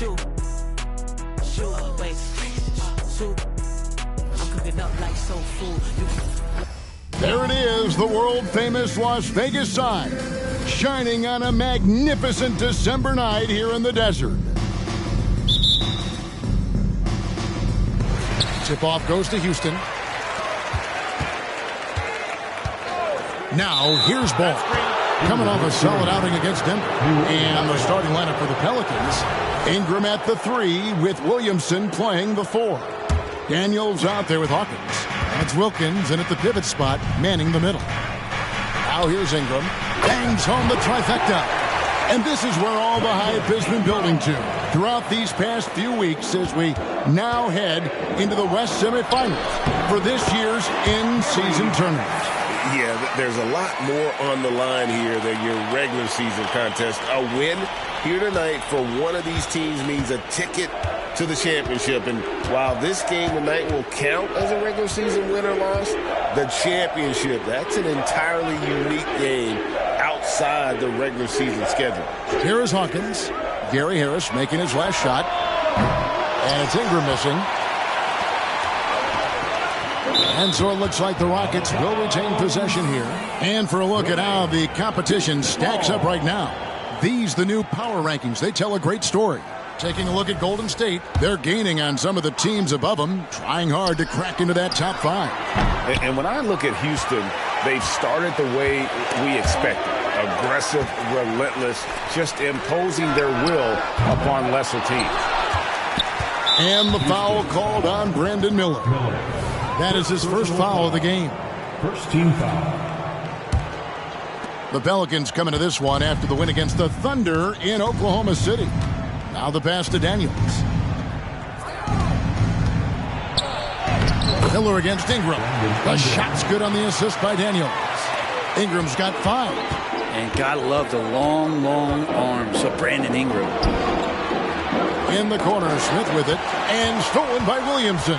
Shoot. Wait. Shoot. I'm cooking up like soul food. There it is, the world-famous Las Vegas sign, shining on a magnificent December night here in the desert. Tip-off goes to Houston. Now, here's ball. Coming off a solid outing against Denver. And the starting lineup for the Pelicans. Ingram at the 3 with Williamson playing the 4. Daniels out there with Hawkins. It's Wilkins, and at the pivot spot, manning the middle. Now here's Ingram. Bangs home the trifecta. And this is where all the hype has been building to throughout these past few weeks as we now head into the West semifinals for this year's in-season tournament. Yeah, there's a lot more on the line here than your regular season contest. A win here tonight for one of these teams means a ticket to the championship. And while this game tonight will count as a regular season win or loss, the championship, that's an entirely unique game outside the regular season schedule. Here is Hawkins. Gary Harris making his last shot. And it's Ingram missing. And so it looks like the Rockets will retain possession here. And for a look at how the competition stacks up right now. These, the new power rankings, they tell a great story. Taking a look at Golden State, they're gaining on some of the teams above them, trying hard to crack into that top 5. And when I look at Houston, they've started the way we expected. Aggressive, relentless, just imposing their will upon lesser teams. And the foul called on Brandon Miller. That is his first foul of the game. First team foul. The Pelicans coming to this one after the win against the Thunder in Oklahoma City. Now the pass to Daniels. Miller against Ingram. The shot's good on the assist by Daniels. Ingram's got 5. And gotta love the long, long arms of Brandon Ingram. In the corner, Smith with it. And stolen by Williamson.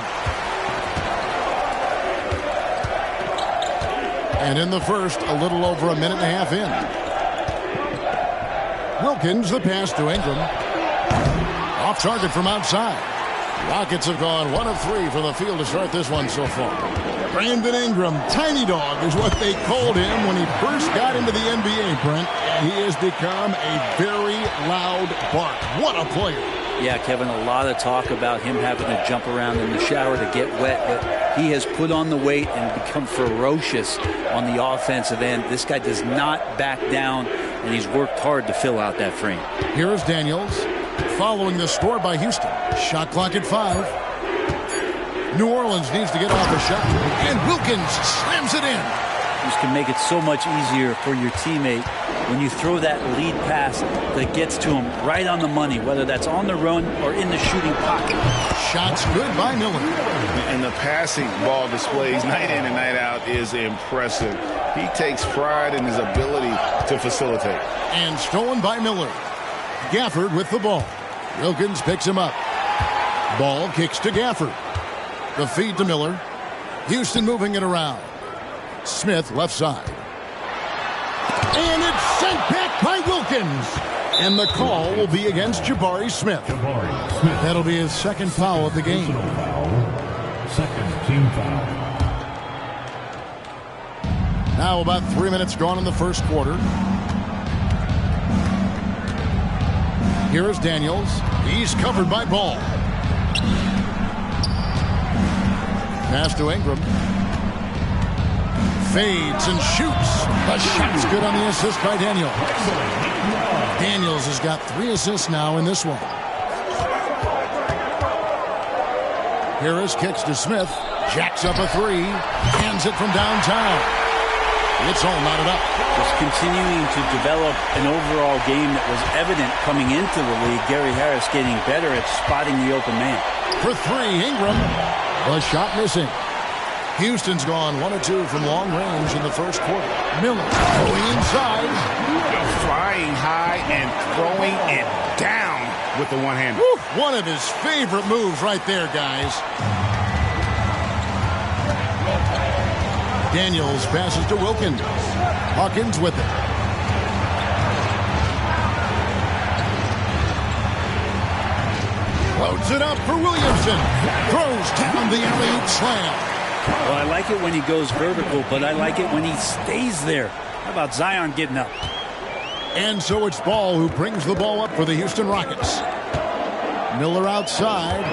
And in the first, a little over a minute and a half in. Wilkins, the pass to Ingram. Off target from outside. Rockets have gone 1 of 3 from the field to start this one so far. Brandon Ingram, tiny dog is what they called him when he first got into the NBA, Brent. And he has become a very loud bark. What a player. Yeah, Kevin, a lot of talk about him having to jump around in the shower to get wet, but he has put on the weight and become ferocious on the offensive end. This guy does not back down, and he's worked hard to fill out that frame. Here is Daniels following the score by Houston. Shot clock at 5. New Orleans needs to get off a shot, and Wilkins slams it in. This can make it so much easier for your teammate when you throw that lead pass that gets to him right on the money, whether that's on the run or in the shooting pocket. Shots good by Miller. And the passing ball displays night in and night out is impressive. He takes pride in his ability to facilitate. And stolen by Miller. Gafford with the ball. Wilkins picks him up. Ball kicks to Gafford. The feed to Miller. Houston moving it around. Smith left side. And it's sent back by Wilkins. And the call will be against Jabari Smith. That'll be his second foul of the game. Second team foul. Now about 3 minutes gone in the first quarter. Here is Daniels. He's covered by Ball. Pass to Ingram. Fades and shoots. The shot's good on the assist by Daniels. Daniels has got 3 assists now in this one. Here is kicks to Smith. Jacks up a 3. Hands it from downtown. It's all knotted up. Just continuing to develop an overall game that was evident coming into the league. Gary Harris getting better at spotting the open man. For 3, Ingram. The shot missing. Houston's gone 1 of 2 from long range in the first quarter. Miller going inside. Flying high and throwing it down with the one-hander. One of his favorite moves right there, guys. Daniels passes to Wilkins. Hawkins with it. Loads it up for Williamson. Throws down the alley-oop slam. Well, I like it when he goes vertical, but I like it when he stays there. How about Zion getting up? And so it's Ball who brings the ball up for the Houston Rockets. Miller outside.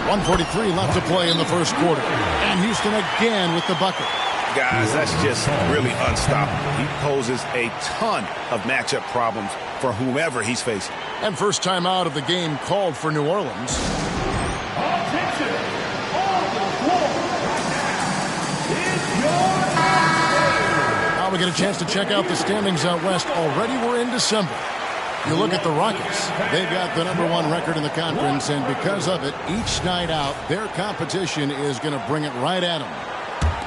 1:43 left to play in the first quarter. And Houston again with the bucket. Guys, that's just really unstoppable. He poses a ton of matchup problems for whomever he's facing. And first time out of the game called for New Orleans. Attention! On the floor right now is your Now we get a chance to check out the standings out west. Already we're in December. You look at the Rockets. They've got the #1 record in the conference, and because of it, each night out, their competition is going to bring it right at them.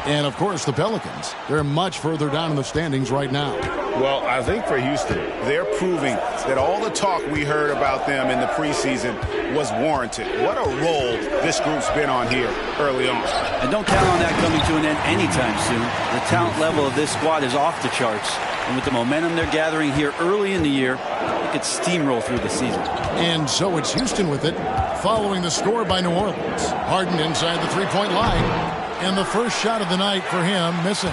And, of course, the Pelicans. They're much further down in the standings right now. Well, I think for Houston, they're proving that all the talk we heard about them in the preseason was warranted. What a role this group's been on here early on. And don't count on that coming to an end anytime soon. The talent level of this squad is off the charts. And with the momentum they're gathering here early in the year, they could steamroll through the season. And so it's Houston with it, following the score by New Orleans. Harden inside the three-point line. And the first shot of the night for him, missing.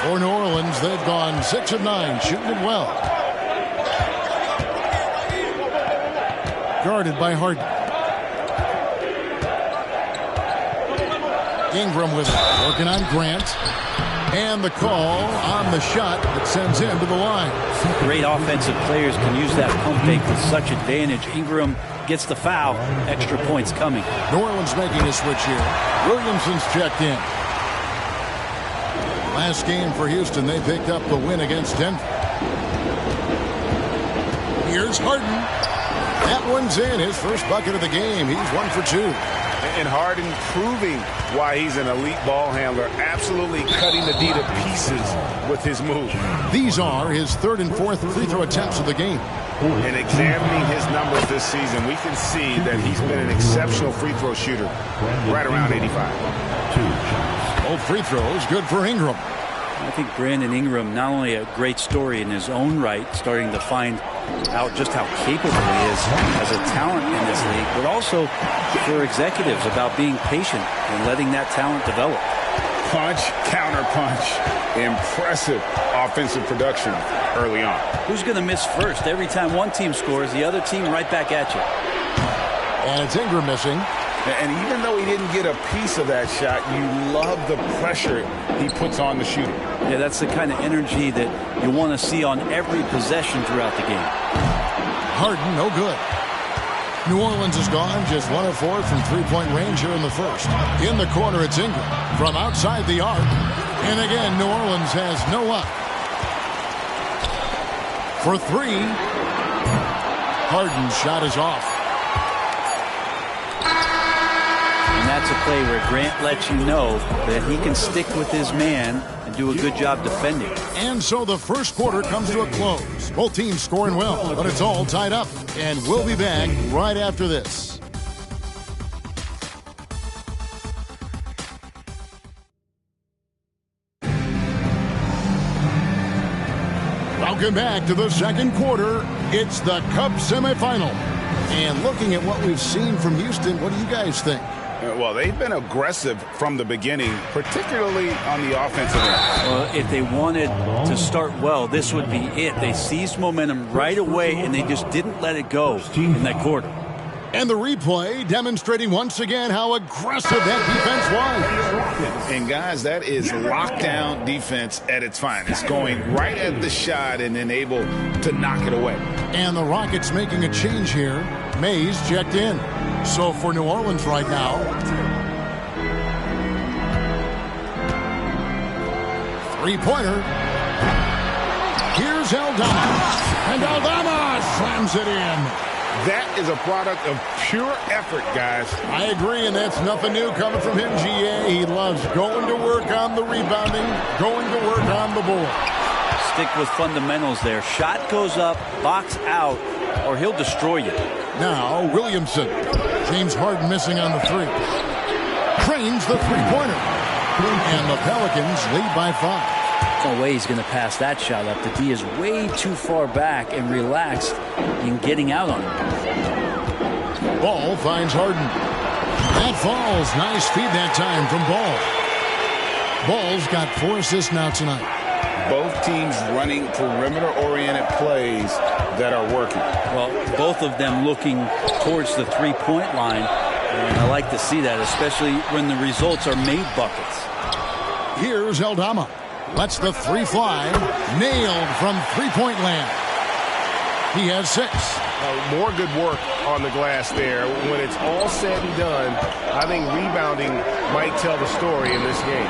For New Orleans, they've gone 6 of 9, shooting it well. Guarded by Harden. Ingram with it, working on Grant. And the call on the shot that sends him to the line. Great offensive players can use that pump fake with such advantage. Ingram gets the foul, extra points coming. New Orleans making a switch here. Williamson's checked in. Last game for Houston, they picked up the win against Denver. Here's Harden. That one's in, his first bucket of the game. He's 1 for 2. And Harden proving why he's an elite ball handler, absolutely cutting the D to pieces with his move. These are his 3rd and 4th free throw attempts of the game. And examining his numbers this season, we can see that he's been an exceptional free throw shooter, right around 85. Both free throws good for Ingram. I think Brandon Ingram, not only a great story in his own right, starting to find out just how capable he is as a talent in this league, but also for executives about being patient and letting that talent develop. Punch, counter punch, impressive offensive production early on. Who's going to miss first? Every time one team scores, the other team right back at you. And it's Ingram missing. And even though he didn't get a piece of that shot, you love the pressure he puts on the shooter. Yeah, that's the kind of energy that you want to see on every possession throughout the game. Harden, no good. New Orleans is gone, just 1 of 4 from three-point range here in the first. In the corner, it's Ingram from outside the arc. And again, New Orleans has no up. For 3, Harden's shot is off. And that's a play where Grant lets you know that he can stick with his man and do a good job defending. And so the first quarter comes to a close. Both teams scoring well, but it's all tied up. And we'll be back right after this. Welcome back to the second quarter. It's the Cup semifinal. And looking at what we've seen from Houston, what do you guys think? Well, they've been aggressive from the beginning, particularly on the offensive end. Well, if they wanted to start well, this would be it. They seized momentum right away, and they just didn't let it go in that quarter. And the replay demonstrating once again how aggressive that defense was. And, guys, that is lockdown defense at its finest, going right at the shot and then able to knock it away. And the Rockets making a change here. Mays checked in. So for New Orleans right now, three-pointer. Here's Aldama. And Aldama slams it in. That is a product of pure effort, guys. I agree, and that's nothing new coming from him, GA. He loves going to work on the rebounding, going to work on the board. Stick with fundamentals there. Shot goes up, box out, or he'll destroy you. Now, Williamson. James Harden missing on the 3. Trains the three-pointer. And the Pelicans lead by 5. No way he's going to pass that shot up. The D is way too far back and relaxed in getting out on him. Ball finds Harden. That falls. Nice feed that time from Ball. Ball's got 4 assists now tonight. Both teams running perimeter-oriented plays that are working. Well, both of them looking towards the three-point line. And I like to see that, especially when the results are made buckets. Here's Aldama. Lets the 3 fly. Nailed from three-point land. He has 6. More good work on the glass there. When it's all said and done, I think rebounding might tell the story in this game.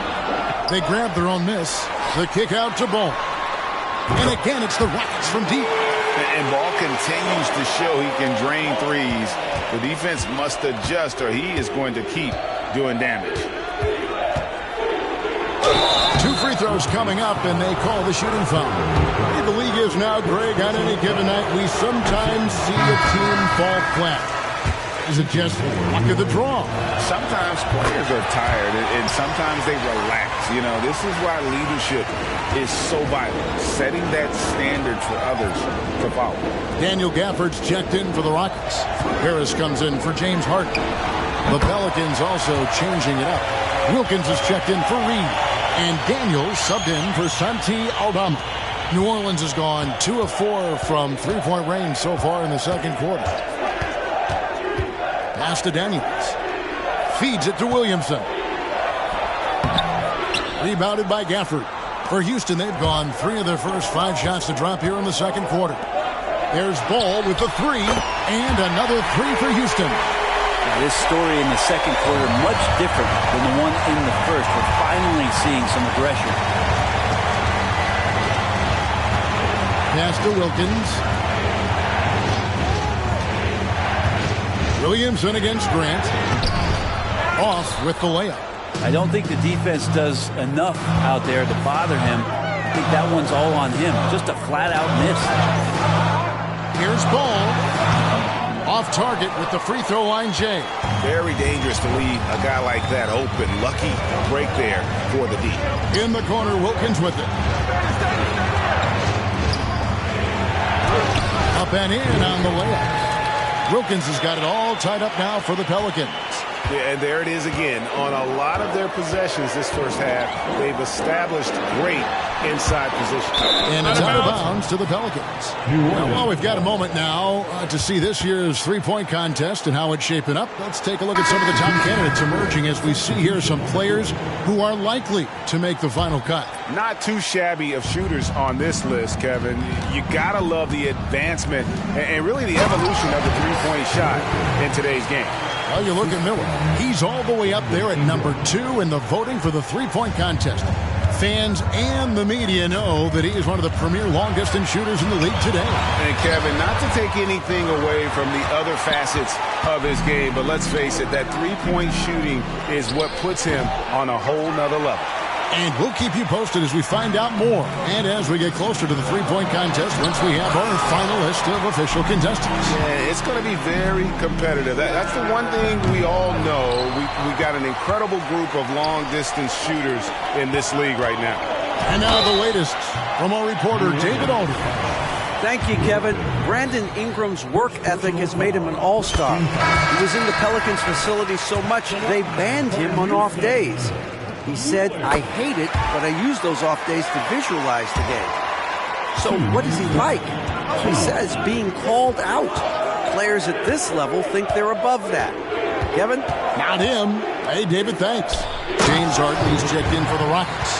They grab their own miss. The kick out to Ball. And again, it's the Rockets from deep. And Ball continues to show he can drain threes. The defense must adjust or he is going to keep doing damage. 2 free throws coming up, and they call the shooting foul. The league is now, Greg, on any given night, we sometimes see a team fall flat. Is it just luck of the draw? Sometimes players are tired, and sometimes they relax. You know, this is why leadership is so vital, setting that standard for others to follow. Daniel Gafford's checked in for the Rockets. Harris comes in for James Harden. The Pelicans also changing it up. Wilkins is checked in for Reed. And Daniels subbed in for Santi Aldama. New Orleans has gone 2 of 4 from three-point range so far in the second quarter. Pass to Daniels. Feeds it to Williamson. Rebounded by Gafford. For Houston, they've gone 3 of their first 5 shots to drop here in the second quarter. There's Ball with the 3, and another 3 for Houston. This story in the second quarter much different than the one in the first. We're finally seeing some aggression. Pass to Wilkins. Williamson against Grant. Off with the layup. I don't think the defense does enough out there to bother him. I think that one's all on him. Just a flat-out miss. Here's Ball. Off target with the free throw line, Jay. Very dangerous to leave a guy like that open. Lucky break there for the D. In the corner, Wilkins with it. Up and in on the layup. Wilkins has got it all tied up now for the Pelicans. Yeah, and there it is again. On a lot of their possessions this first half, they've established great inside position. And it's out of bounds to the Pelicans. Well, we've got a moment now to see this year's three-point contest and how it's shaping up. Let's take a look at some of the top candidates emerging as we see here some players who are likely to make the final cut. Not too shabby of shooters on this list, Kevin. You got to love the advancement and really the evolution of the three-point shot in today's game. Well, you look at Miller. He's all the way up there at number 2 in the voting for the three-point contest. Fans and the media know that he is one of the premier long-distance shooters in the league today. And, Kevin, not to take anything away from the other facets of his game, but let's face it, that three-point shooting is what puts him on a whole nother level. And we'll keep you posted as we find out more and as we get closer to the three-point contest once we have our final list of official contestants. Yeah, it's going to be very competitive. That's the one thing we all know. We got an incredible group of long-distance shooters in this league right now. And now the latest from our reporter, David Aldridge. Thank you, Kevin. Brandon Ingram's work ethic has made him an all-star. He was in the Pelicans facility so much they banned him on off days. He said, "I hate it, but I use those off days to visualize the game." So what is he like? He says being called out. Players at this level think they're above that. Kevin? Not him. Hey, David, thanks. James Harden, he's checked in for the Rockets.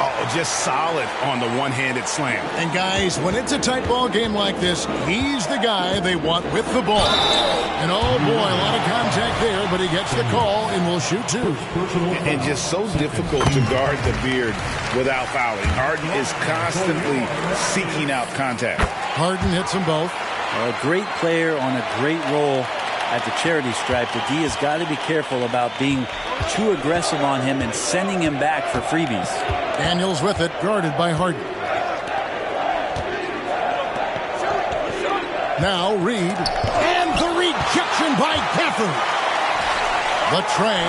Oh, just solid on the one-handed slam. And guys, when it's a tight ball game like this, he's the guy they want with the ball. And oh boy, a lot of contact there, but he gets the call and will shoot 2. And just so difficult to guard the beard without fouling. Harden is constantly seeking out contact. Harden hits them both. A great player on a great role at the charity stripe. The D has got to be careful about being too aggressive on him and sending him back for freebies. Daniels with it, guarded by Harden. Now Reed. And the rejection by Gafford. The tray.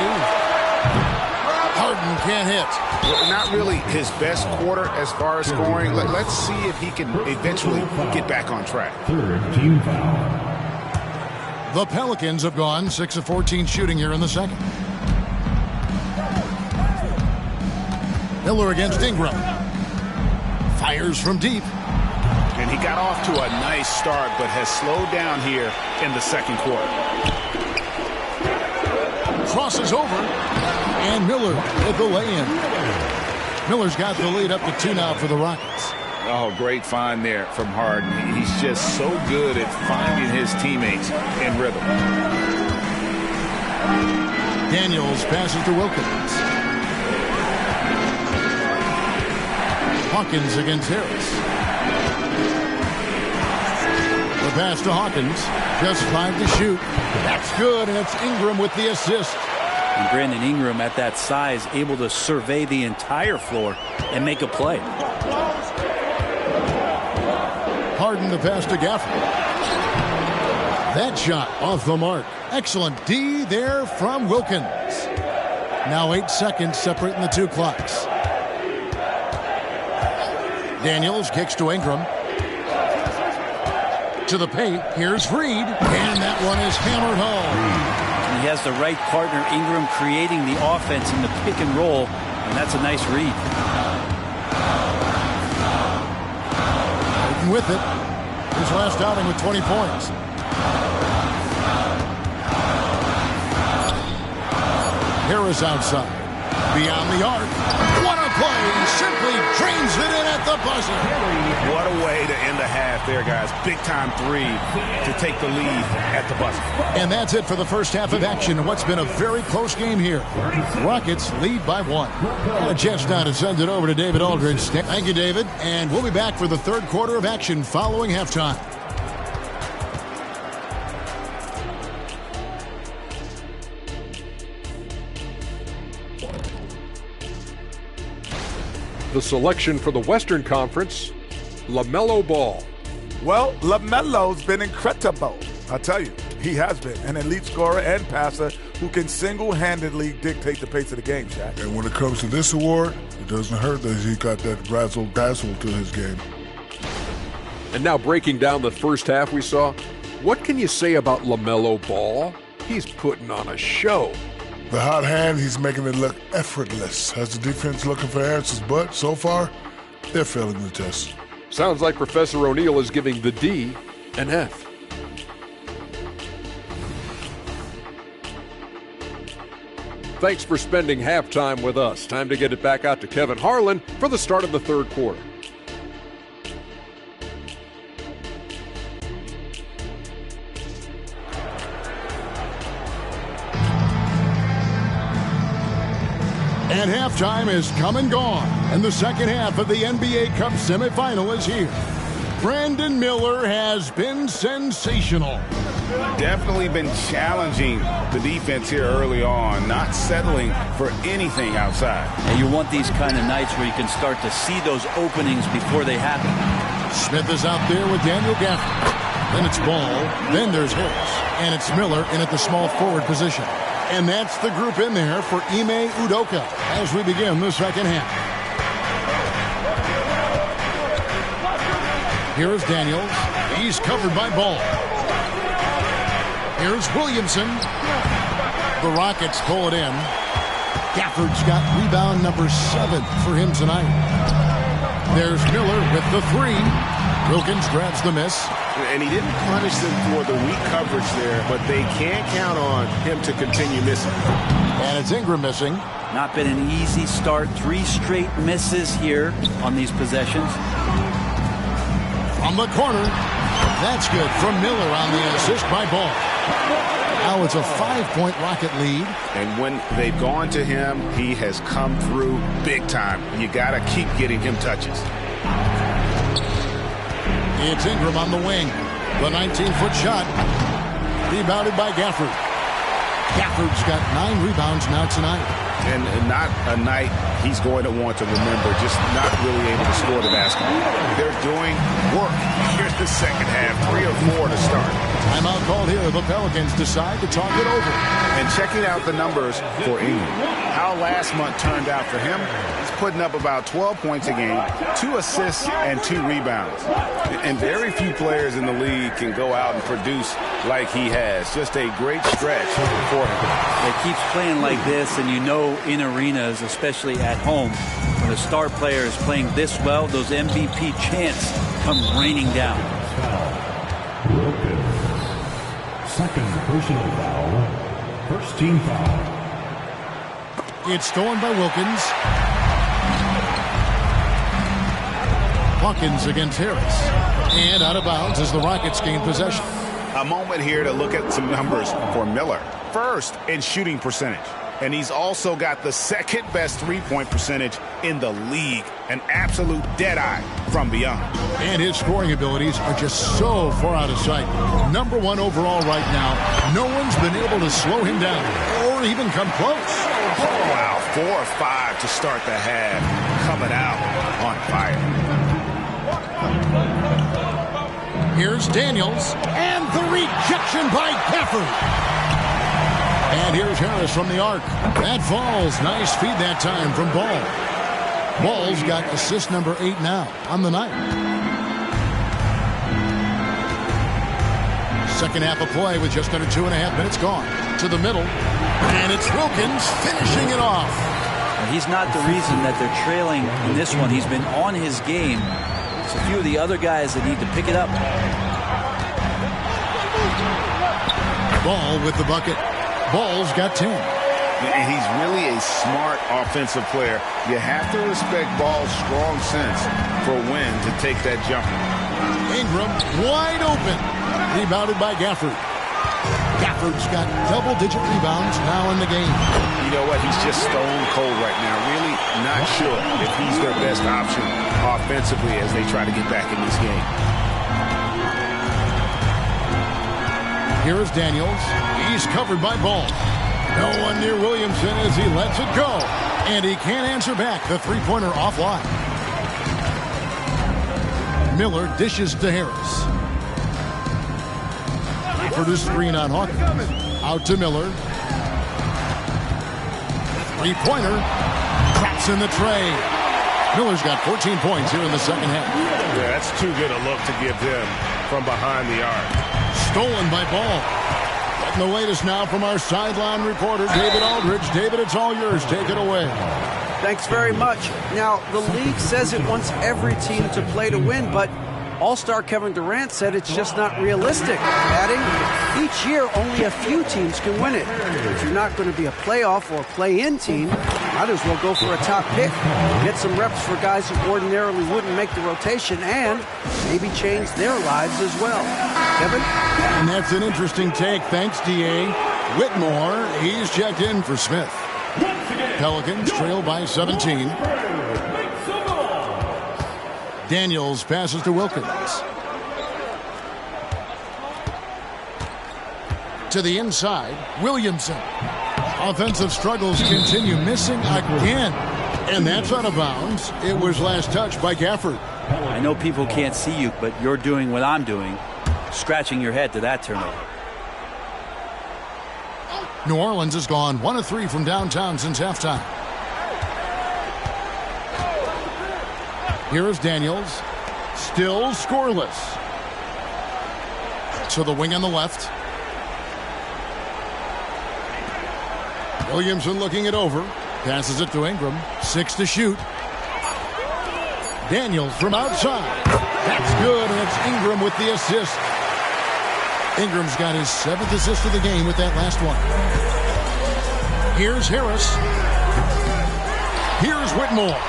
Harden can't hit. Well, not really his best quarter as far as scoring. Let's see if he can eventually get back on track. Third team foul. The Pelicans have gone 6 of 14 shooting here in the second. Miller against Ingram. Fires from deep. And he got off to a nice start, but has slowed down here in the second quarter. Crosses over. And Miller with the lay-in. Miller's got the lead up to 2 now for the Rockets. Oh, great find there from Harden. He's just so good at finding his teammates in rhythm. Daniels passes to Wilkins. Hawkins against Harris. The pass to Hawkins. Just 5 to shoot. That's good, and it's Ingram with the assist. And Brandon Ingram at that size, able to survey the entire floor and make a play. Harden the pass to Gafford. That shot off the mark. Excellent D there from Wilkins. Now 8 seconds separating the 2 clocks. Daniels kicks to Ingram. To the paint. Here's Reed. And that one is hammered home. He has the right partner, Ingram, creating the offense in the pick and roll, and that's a nice read. With it. His last outing with 20 points. Harris outside. Beyond the arc. What a play. Simply drains it in at the buzzer. What a way to end the half there, guys. Big-time 3 to take the lead at the buzzer. And that's it for the first half of action in what's been a very close game here. Rockets lead by 1. And a chance now to send it over to David Aldridge. Thank you, David. And we'll be back for the third quarter of action following halftime. The selection for the Western Conference, LaMelo Ball. Well, LaMelo's been incredible. I tell you, he has been an elite scorer and passer who can single-handedly dictate the pace of the game, Shaq. And when it comes to this award, it doesn't hurt that he got that razzle-dazzle to his game. And now breaking down the first half we saw, what can you say about LaMelo Ball? He's putting on a show. The hot hand, he's making it look effortless. Has the defense looking for answers, but so far, they're failing the test. Sounds like Professor O'Neal is giving the D an F. Thanks for spending halftime with us. Time to get it back out to Kevin Harlan for the start of the third quarter. And halftime is come and gone, and the second half of the NBA Cup semifinal is here. Brandon Miller has been sensational. Definitely been challenging the defense here early on, not settling for anything outside. And you want these kind of nights where you can start to see those openings before they happen. Smith is out there with Daniel Gafford. Then it's Ball. Then there's Harris. And it's Miller in at the small forward position. And that's the group in there for Ime Udoka as we begin the second half. Here's Daniels. He's covered by Ball. Here's Williamson. The Rockets pull it in. Gafford's got rebound number 7 for him tonight. There's Miller with the 3. Wilkins grabs the miss. And he didn't punish them for the weak coverage there, but they can't count on him to continue missing. And it's Ingram missing. Not been an easy start. 3 straight misses here on these possessions. From the corner. That's good from Miller on the assist by Ball. Now it's a 5-point Rocket lead. And when they've gone to him, he has come through big time. You got to keep getting him touches. It's Ingram on the wing. The 19-foot shot. Rebounded by Gafford. Gafford's got 9 rebounds now tonight. And not a night he's going to want to remember, just not really able to score the basketball. They're doing work. Here's the second half, 3 or 4 to start. Timeout called here. The Pelicans decide to talk it over. And checking out the numbers for Ingram. How last month turned out for him, he's putting up about 12 points a game, 2 assists, and 2 rebounds. And very few players in the league can go out and produce like he has. Just a great stretch for him. He keeps playing like this, and you know in arenas, especially at home, when a star player is playing this well, those MVP chants come raining down. Wilkins. Second personal foul. First team foul. It's stolen by Wilkins. Hawkins against Harris. And out of bounds as the Rockets gain possession. A moment here to look at some numbers for Miller. First in shooting percentage. And he's also got the second best three-point percentage in the league. An absolute dead-eye from beyond. And his scoring abilities are just so far out of sight. Number 1 overall right now. No one's been able to slow him down or even come close. Wow, 4 or 5 to start the half. Coming out on fire. Here's Daniels. And the rejection by Gafford. And here's Harris from the arc. That falls. Nice feed that time from Ball. Ball's got assist number 8 now on the night. Second half of play with just under 2.5 minutes gone. To the middle. And it's Wilkins finishing it off. He's not the reason that they're trailing in this one. He's been on his game. It's a few of the other guys that need to pick it up. Ball with the bucket. Ball's got 10. And he's really a smart offensive player. You have to respect Ball's strong sense for when to take that jumper. Ingram wide open. Rebounded by Gafford. Gafford's got double-digit rebounds now in the game. You know what? He's just stone cold right now. Really not sure if he's their best option offensively as they try to get back in this game. Here's Daniels. He's covered by Ball. No one near Williamson as he lets it go. And he can't answer back. The three-pointer offline. Miller dishes to Harris. Produced screen on Hawkins. Out to Miller. Three-pointer. Traps in the tray. Miller's got 14 points here in the second half. Yeah, that's too good a look to give them from behind the arc. Stolen by Ball. Getting the latest now from our sideline reporter, David Aldridge. David, it's all yours. Take it away. Thanks very much. Now, the league says it wants every team to play to win, but All-Star Kevin Durant said it's just not realistic, adding, each year only a few teams can win it. If you're not going to be a playoff or play-in team, might as well go for a top pick, get some reps for guys who ordinarily wouldn't make the rotation, and maybe change their lives as well. Kevin? And that's an interesting take. Thanks, D.A. Whitmore, he's checked in for Smith. Pelicans trail by 17. Daniels passes to Wilkins. To the inside, Williamson. Offensive struggles continue, missing again. And that's out of bounds. It was last touched by Gafford. I know people can't see you, but you're doing what I'm doing. Scratching your head to that turnover. New Orleans has gone 1 of 3 from downtown since halftime. Here is Daniels. Still scoreless. To the wing on the left. Williamson looking it over. Passes it to Ingram. 6 to shoot. Daniels from outside. That's good, and it's Ingram with the assist. Ingram's got his 7th assist of the game with that last one. Here's Harris. Here's Whitmore.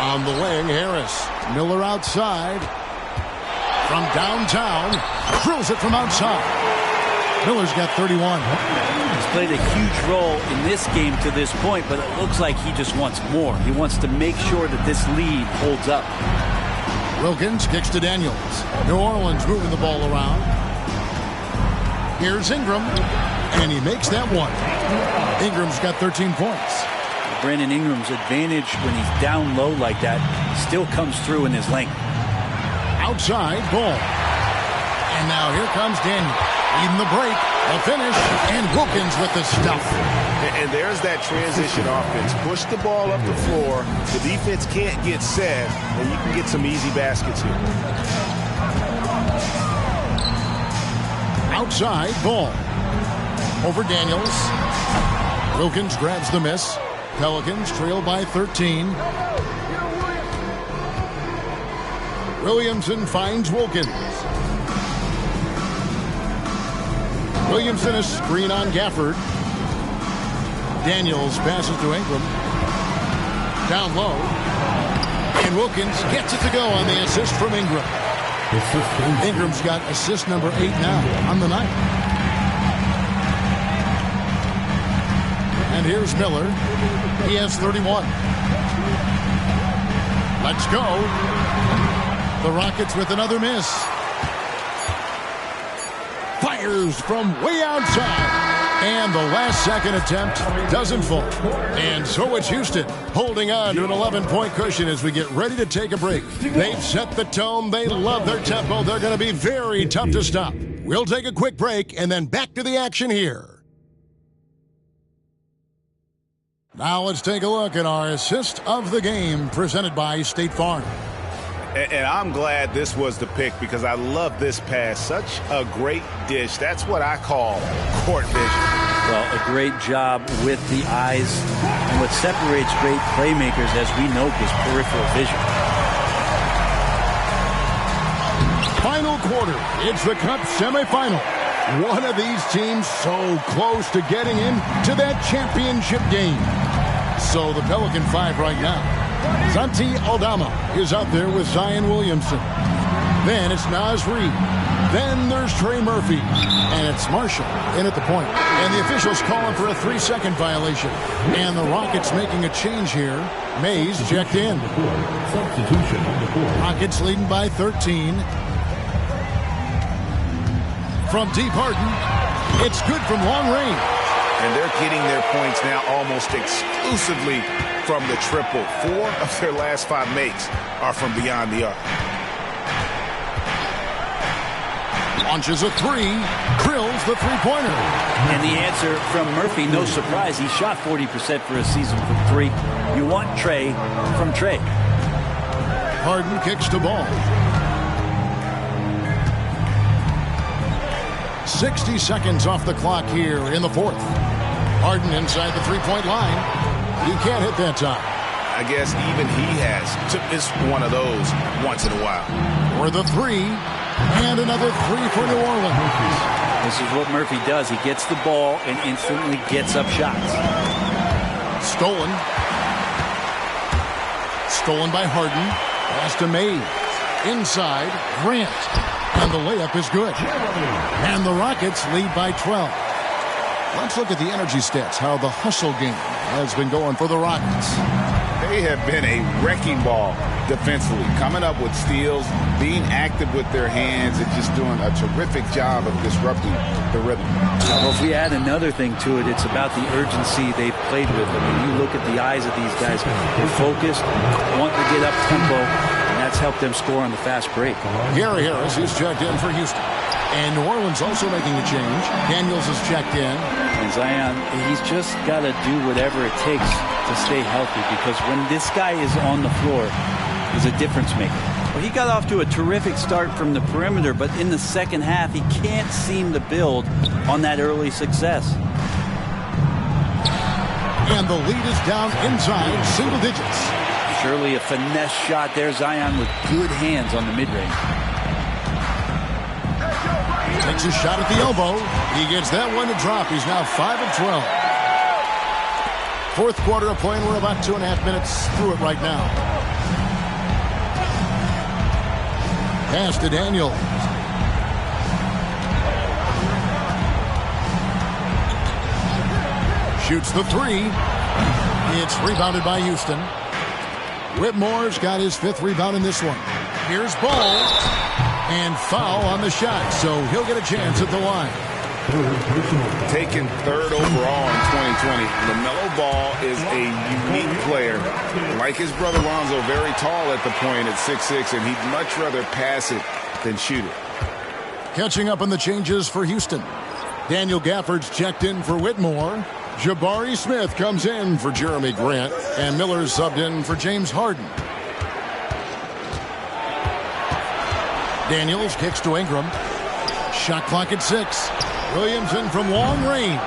On the wing, Harris. Miller outside. From downtown. Drills it from outside. Miller's got 31. He's played a huge role in this game to this point, but it looks like he just wants more. He wants to make sure that this lead holds up. Wilkins kicks to Daniels. New Orleans moving the ball around. Here's Ingram, and he makes that one. Ingram's got 13 points. Brandon Ingram's advantage when he's down low like that still comes through in his length. Outside, ball. And now here comes Daniel. Leading the break, the finish, and Wilkins with the stuff. And there's that transition offense. Push the ball up the floor. The defense can't get set, and you can get some easy baskets here. Outside, ball. Over Daniels. Wilkins grabs the miss. Pelicans trail by 13. Williamson finds Wilkins. Williamson a screen on Gafford. Daniels passes to Ingram. Down low. And Wilkins gets it to go on the assist from Ingram. Ingram's got assist number 8 now on the night. And here's Miller. He has 31. Let's go. The Rockets with another miss. Fires from way outside. And the last second attempt doesn't fall. And so it's Houston holding on to an 11-point cushion as we get ready to take a break. They've set the tone. They love their tempo. They're going to be very tough to stop. We'll take a quick break and then back to the action here. Now let's take a look at our assist of the game presented by State Farm. And I'm glad this was the pick because I love this pass. Such a great dish. That's what I call court vision. Well, a great job with the eyes. And what separates great playmakers, as we know, is peripheral vision. Final quarter. It's the Cup semifinal. One of these teams so close to getting into that championship game. So the Pelican 5 right now. Santi Aldama is out there with Zion Williamson. Then it's Naz Reid. Then there's Trey Murphy. And it's Marshall in at the point. And the officials calling for a 3-second violation. And the Rockets making a change here. Mays checked in. Substitution on the court. Rockets leading by 13. From deep Harden. It's good from long range. And they're getting their points now almost exclusively from the triple. 4 of their last 5 makes are from beyond the arc. Launches a 3. Drills the three-pointer. And the answer from Murphy, no surprise. He shot 40% for a season from 3. You want Trey from Trey. Harden kicks the ball. 60 seconds off the clock here in the fourth. Harden inside the three-point line. He can't hit that time. I guess even he has to miss one of those once in a while. For the 3, and another 3 for New Orleans. This is what Murphy does. He gets the ball and instantly gets up shots. Stolen. Stolen by Harden. Pass to Mays. Inside, Grant. And the layup is good. And the Rockets lead by 12. Let's look at the energy stats, how the hustle game has been going for the Rockets. They have been a wrecking ball defensively, coming up with steals, being active with their hands, and just doing a terrific job of disrupting the rhythm. Well, if we add another thing to it, it's about the urgency they've played with. I mean, you look at the eyes of these guys. They're focused, want to get up tempo, and that's helped them score on the fast break. Gary Harris is checked in for Houston. And New Orleans also making a change. Daniels is checked in. And Zion, he's just got to do whatever it takes to stay healthy, because when this guy is on the floor, he's a difference maker. Well, he got off to a terrific start from the perimeter, but in the second half, he can't seem to build on that early success. And the lead is down inside single digits. Surely a finesse shot there. Zion with good hands on the mid-range. Takes a shot at the elbow. He gets that one to drop. He's now 5 of 12. Fourth quarter of play, and we're about 2.5 minutes through it right now. Pass to Daniels. Shoots the 3. It's rebounded by Houston. Whitmore's got his 5th rebound in this one. Here's Ball. And foul on the shot, so he'll get a chance at the line. Taken third overall in 2020, LaMelo Ball is a unique player. Like his brother Lonzo, very tall at the point at 6'6", and he'd much rather pass it than shoot it. Catching up on the changes for Houston. Daniel Gafford's checked in for Whitmore. Jabari Smith comes in for Jeremy Grant. And Miller's subbed in for James Harden. Daniels kicks to Ingram. Shot clock at 6. Williamson from long range.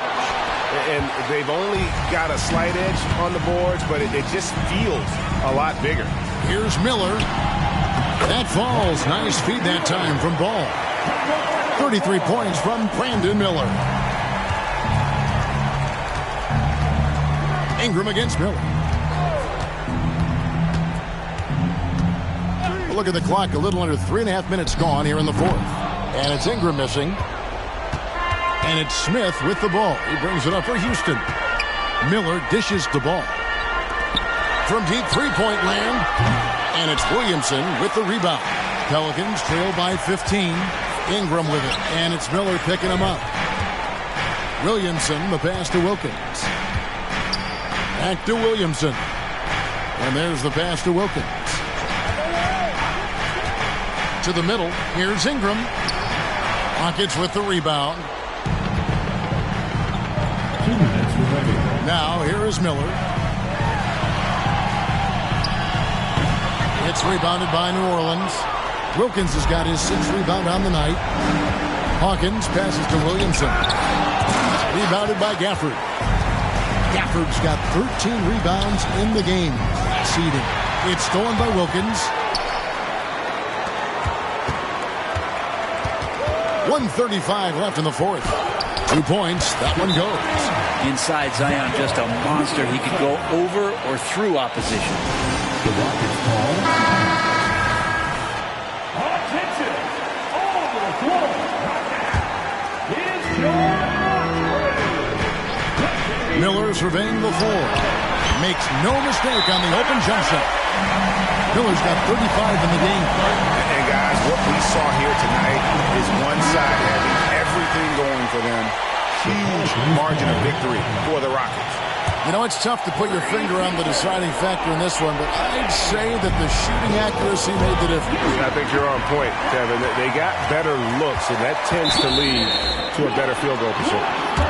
And they've only got a slight edge on the boards, but it just feels a lot bigger. Here's Miller. That falls. Nice feed that time from Ball. 33 points from Brandon Miller. Ingram against Miller. Look at the clock. A little under 3.5 minutes gone here in the fourth. And it's Ingram missing. And it's Smith with the ball. He brings it up for Houston. Miller dishes the ball. From deep three-point land. And it's Williamson with the rebound. Pelicans trail by 15. Ingram with it. And it's Miller picking him up. Williamson, the pass to Wilkins. Back to Williamson. And there's the pass to Wilkins. To the middle. Here's Ingram. Rockets with the rebound. Now here is Miller. It's rebounded by New Orleans. Wilkins has got his 6th rebound on the night. Hawkins passes to Williamson. Rebounded by Gafford. Gafford's got 13 rebounds in the game. Seeding. It's stolen by Wilkins. 1:35 left in the fourth. 2 points. That one goes. Inside Zion, just a monster. He could go over or through opposition. The Rockets call. Attention! All the floor. It's your Miller surveying the floor. Makes no mistake on the open jump shot. Miller's got 35 in the game. And guys, what we saw here tonight is one side having everything going for them. Huge margin of victory for the Rockets. You know, it's tough to put your finger on the deciding factor in this one, but I'd say that the shooting accuracy made the difference. I think you're on point, Kevin. They got better looks, and that tends to lead to a better field goal percentage.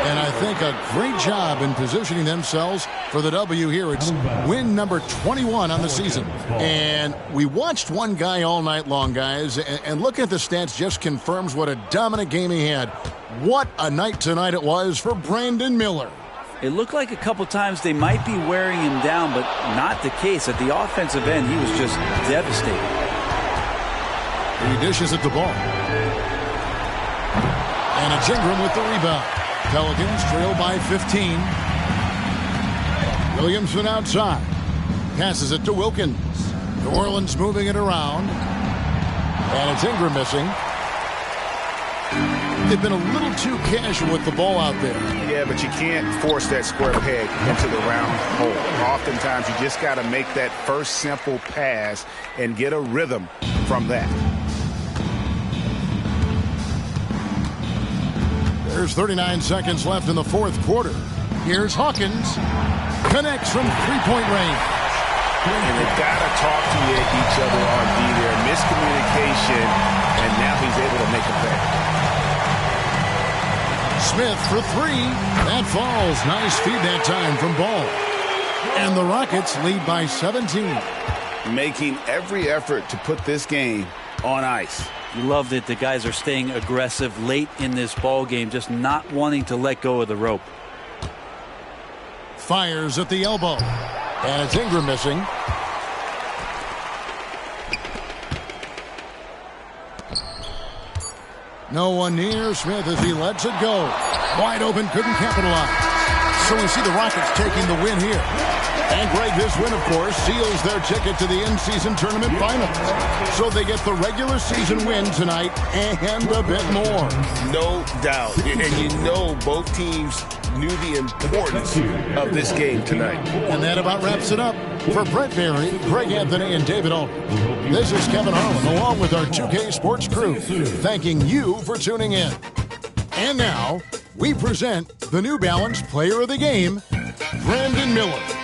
And I think a great job in positioning themselves for the W here. It's win number 21 on the season. And we watched one guy all night long, guys, and looking at the stats just confirms what a dominant game he had. What a night tonight it was for Brandon Miller. It looked like a couple times they might be wearing him down, but not the case. At the offensive end, he was just devastating. He dishes at the ball. And it's Ingram with the rebound. Pelicans trail by 15. Williamson outside. Passes it to Wilkins. New Orleans moving it around. And it's Ingram missing. They've been a little too casual with the ball out there. Yeah, but you can't force that square peg into the round hole. Oftentimes, you just got to make that first simple pass and get a rhythm from that. There's 39 seconds left in the fourth quarter. Here's Hawkins. Connects from three-point range. And they've got to talk to each other on D there. Miscommunication, and now he's able to make a play. Smith for three. That falls. Nice feed that time from Ball. And the Rockets lead by 17. Making every effort to put this game on ice. You love that the guys are staying aggressive late in this ball game, just not wanting to let go of the rope. Fires at the elbow. And it's Ingram missing. No one near Smith as he lets it go. Wide open, couldn't capitalize. So we see the Rockets taking the win here. And Greg, this win, of course, seals their ticket to the in-season tournament finals. So they get the regular season win tonight and a bit more. No doubt. And you know both teams knew the importance of this game tonight. And that about wraps it up. For Brent Barry, Greg Anthony, and David Aldridge, this is Kevin Harlan, along with our 2K Sports crew, thanking you for tuning in. And now, we present the New Balance Player of the Game, Brandon Miller.